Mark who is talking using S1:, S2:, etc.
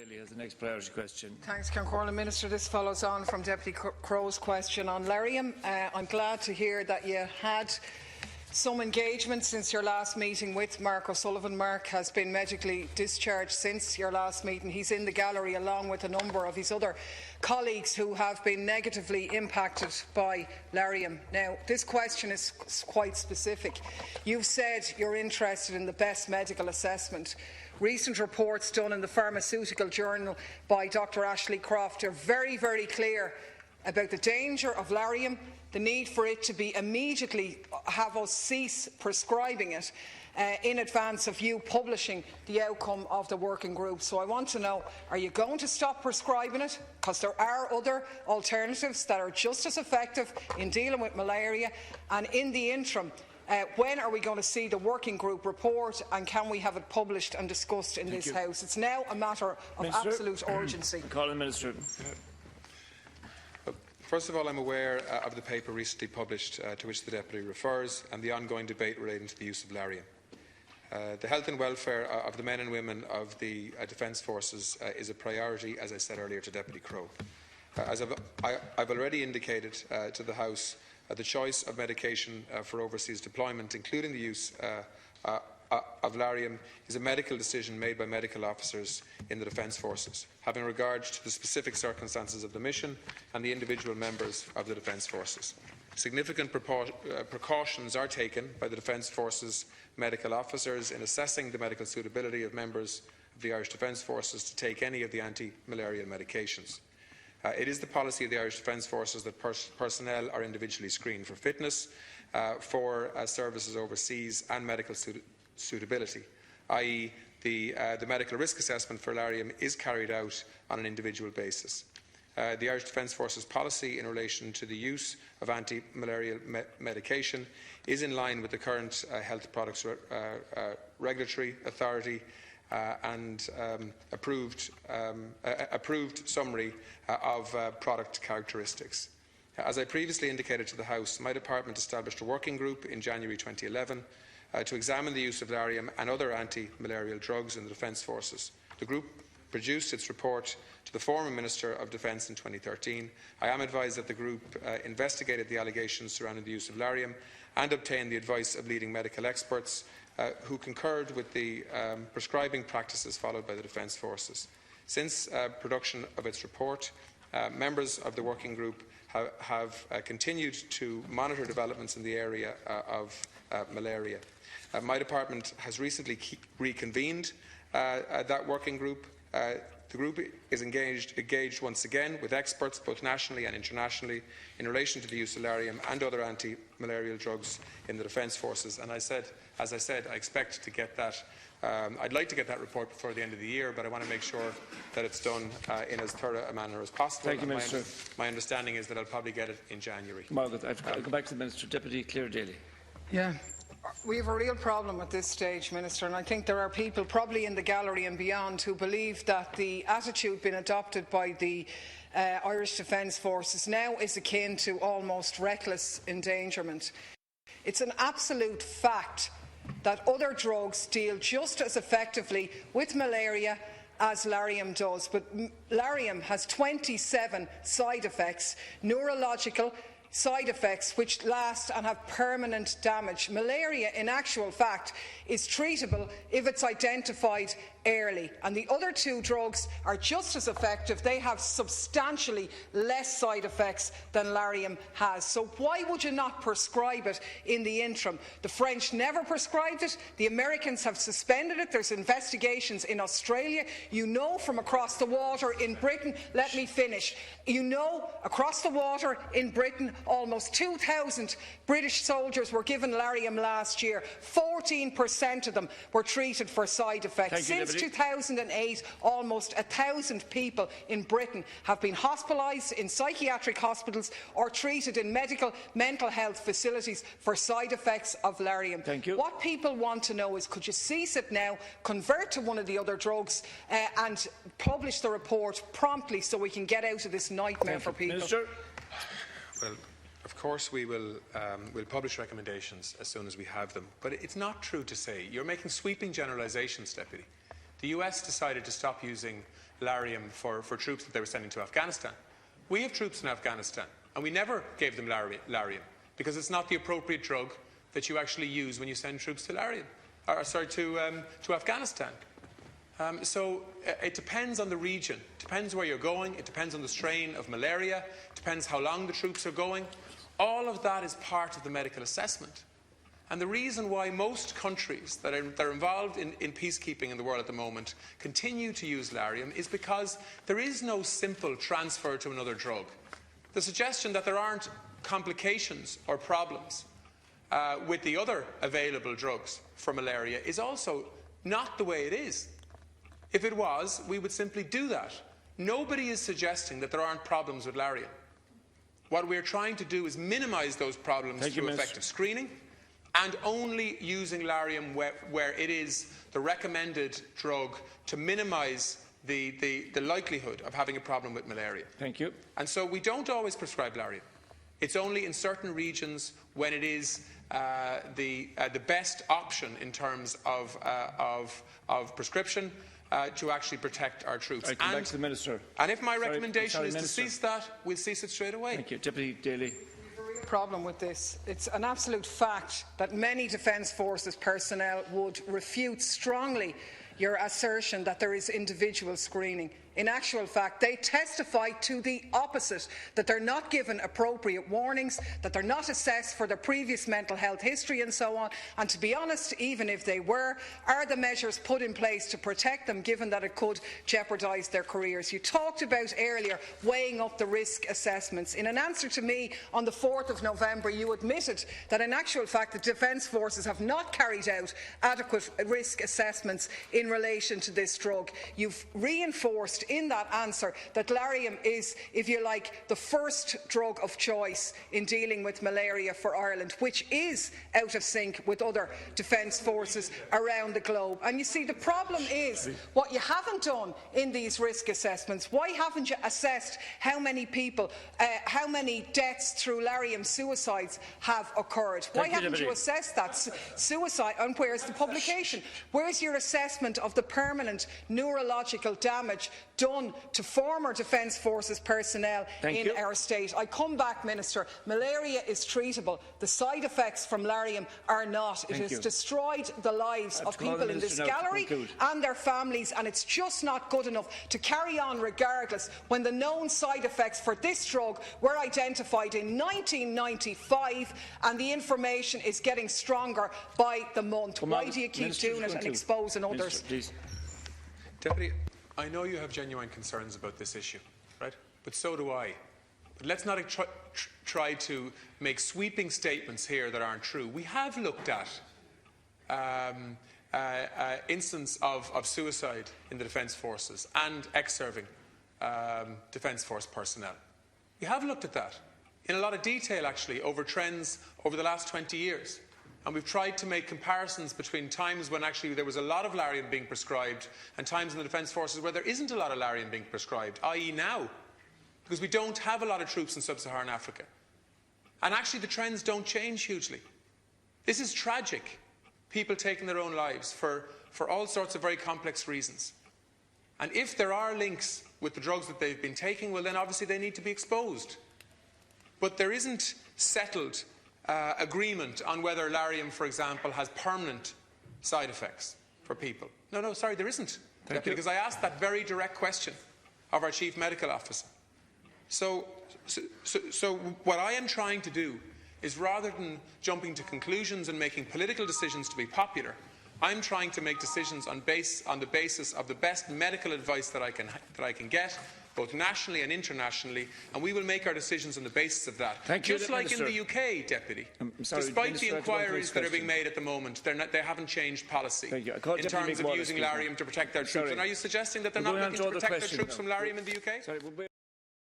S1: Daly has the next priority question.
S2: Thanks, Concordia Minister. This follows on from Deputy Crow's question on Larium. I'm glad to hear that you had some engagement since your last meeting with Mark O'Sullivan. Mark has been medically discharged since your last meeting. He's in the gallery along with a number of his other colleagues who have been negatively impacted by Larium. Now, this question is quite specific. You've said you're interested in the best medical assessment. Recent reports done in the Pharmaceutical Journal by Dr. Ashley Croft are very, very clear about the danger of Larium, the need for it to be immediately have us cease prescribing it in advance of you publishing the outcome of the working group. So I want to know, are you going to stop prescribing it? Because there are other alternatives that are just as effective in dealing with malaria. And in the interim, when are we going to see the working group report, and can we have it published and discussed in this House? It's now a matter of absolute urgency.
S1: Call the Minister.
S3: First of all, I'm aware of the paper recently published to which the Deputy refers and the ongoing debate relating to the use of Larium. The health and welfare of the men and women of the Defence Forces is a priority, as I said earlier to Deputy Crow. As I've already indicated to the House, the choice of medication for overseas deployment, including the use of Larium, is a medical decision made by medical officers in the Defence Forces, having regard to the specific circumstances of the mission and the individual members of the Defence Forces. Significant precautions are taken by the Defence Forces medical officers in assessing the medical suitability of members of the Irish Defence Forces to take any of the anti-malarial medications. It is the policy of the Irish Defence Forces that personnel are individually screened for fitness for services overseas and medical suitability, i.e. the medical risk assessment for Larium is carried out on an individual basis. The Irish Defence Forces policy in relation to the use of anti-malarial medication is in line with the current Health Products Regulatory Authority and approved summary of product characteristics. As I previously indicated to the House, my department established a working group in January 2011 to examine the use of Larium and other anti-malarial drugs in the Defence Forces. The group produced its report to the former Minister of Defence in 2013. I am advised that the group investigated the allegations surrounding the use of Larium and obtained the advice of leading medical experts who concurred with the prescribing practices followed by the Defence Forces. Since production of its report, members of the working group have continued to monitor developments in the area of malaria. My department has recently reconvened that working group. The group is engaged once again with experts, both nationally and internationally, in relation to the use of Larium and other anti-malarial drugs in the Defence Forces. And as I said, I expect to get that. I'd like to get that report before the end of the year, but I want to make sure that it's done in as thorough a manner as possible.
S1: Thank you, Minister.
S3: My understanding is that I'll probably get it in January.
S1: Margaret, I'll go back to the Minister. Deputy Clare Daly.
S2: Yeah. We have a real problem at this stage, Minister, and I think there are people probably in the gallery and beyond who believe that the attitude being adopted by the Irish Defence Forces now is akin to almost reckless endangerment. It's an absolute fact that other drugs deal just as effectively with malaria as Larium does, but Larium has 27 side effects, neurological side effects which last and have permanent damage. Malaria, in actual fact, is treatable if it's identified early, and the other two drugs are just as effective. They have substantially less side effects than Larium has. So why would you not prescribe it in the interim? The French never prescribed it. The Americans have suspended it. There's investigations in Australia. You know from across the water in Britain, let me finish, you know across the water in Britain almost 2,000 British soldiers were given Larium last year. 14% of them were treated for side effects. Since 2008, almost 1,000 people in Britain have been hospitalised in psychiatric hospitals or treated in mental health facilities for side effects of Larium. What people want to know is, could you cease it now, convert to one of the other drugs and publish the report promptly so we can get out of this nightmare for people?
S1: Minister?
S3: Well, of course we will we'll publish recommendations as soon as we have them. But it's not true to say, you're making sweeping generalisations, Deputy. The US decided to stop using Larium for troops that they were sending to Afghanistan. We have troops in Afghanistan, and we never gave them Larium because it's not the appropriate drug that you actually use when you send troops to to Afghanistan. So it depends on the region, it depends where you're going, it depends on the strain of malaria, it depends how long the troops are going. All of that is part of the medical assessment. And the reason why most countries that are involved in peacekeeping in the world at the moment continue to use Larium is because there is no simple transfer to another drug. The suggestion that there aren't complications or problems with the other available drugs for malaria is also not the way it is. If it was, we would simply do that. Nobody is suggesting that there aren't problems with Larium. What we're trying to do is minimise those problems through effective screening and only using Larium where it is the recommended drug to minimise the likelihood of having a problem with malaria.
S1: Thank you.
S3: And so we don't always prescribe Larium. It's only in certain regions when it is the best option in terms of prescription to actually protect our troops.
S1: Come back to the Minister.
S3: And if my recommendation is to cease that, we'll cease it straight away.
S1: Thank you. Deputy Daly.
S2: Problem with this. It's an absolute fact that many Defence Forces personnel would refute strongly your assertion that there is individual screening. In actual fact, they testify to the opposite, that they're not given appropriate warnings, that they're not assessed for their previous mental health history and so on. And to be honest, even if they were, are the measures put in place to protect them, given that it could jeopardise their careers? You talked about earlier weighing up the risk assessments. In an answer to me on the 4th of November, you admitted that in actual fact the Defence Forces have not carried out adequate risk assessments in relation to this drug. You've reinforced in that answer that Larium is, if you like, the first drug of choice in dealing with malaria for Ireland, which is out of sync with other Defence Forces around the globe. And you see, the problem is what you haven't done in these risk assessments. Why haven't you assessed how many people, how many deaths through Larium suicides have occurred? Why haven't you assessed that suicide? And where's the publication? Where's your assessment of the permanent neurological damage done to former Defence Forces personnel in our state? I come back, Minister. Malaria is treatable. The side effects from Larium are not. It has destroyed the lives of people in this gallery and their families, and it's just not good enough to carry on regardless when the known side effects for this drug were identified in 1995 and the information is getting stronger by the month. Why do you keep doing it and exposing others?
S3: Deputy, I know you have genuine concerns about this issue, right? But so do I. But let's not try to make sweeping statements here that aren't true. We have looked at instances of suicide in the Defence Forces and ex-serving Defence Force personnel. We have looked at that in a lot of detail, actually, over trends over the last 20 years. And we've tried to make comparisons between times when actually there was a lot of Larium being prescribed and times in the Defence Forces where there isn't a lot of Larium being prescribed, i.e. now, because we don't have a lot of troops in sub-Saharan Africa. And actually the trends don't change hugely. This is tragic, people taking their own lives for all sorts of very complex reasons. And if there are links with the drugs that they've been taking, well then obviously they need to be exposed. But there isn't settled agreement on whether Larium, for example, has permanent side effects for people. No, sorry, there isn't. Because I asked that very direct question of our Chief Medical Officer. So what I am trying to do is, rather than jumping to conclusions and making political decisions to be popular, I'm trying to make decisions on the basis of the best medical advice that I can get, both nationally and internationally, and we will make our decisions on the basis of that. Just like in the UK, Deputy. Despite the inquiries that are being made at the moment, they haven't changed policy in terms of using Larium to protect their troops. And are you suggesting that they're not looking to protect their troops from Larium in the UK?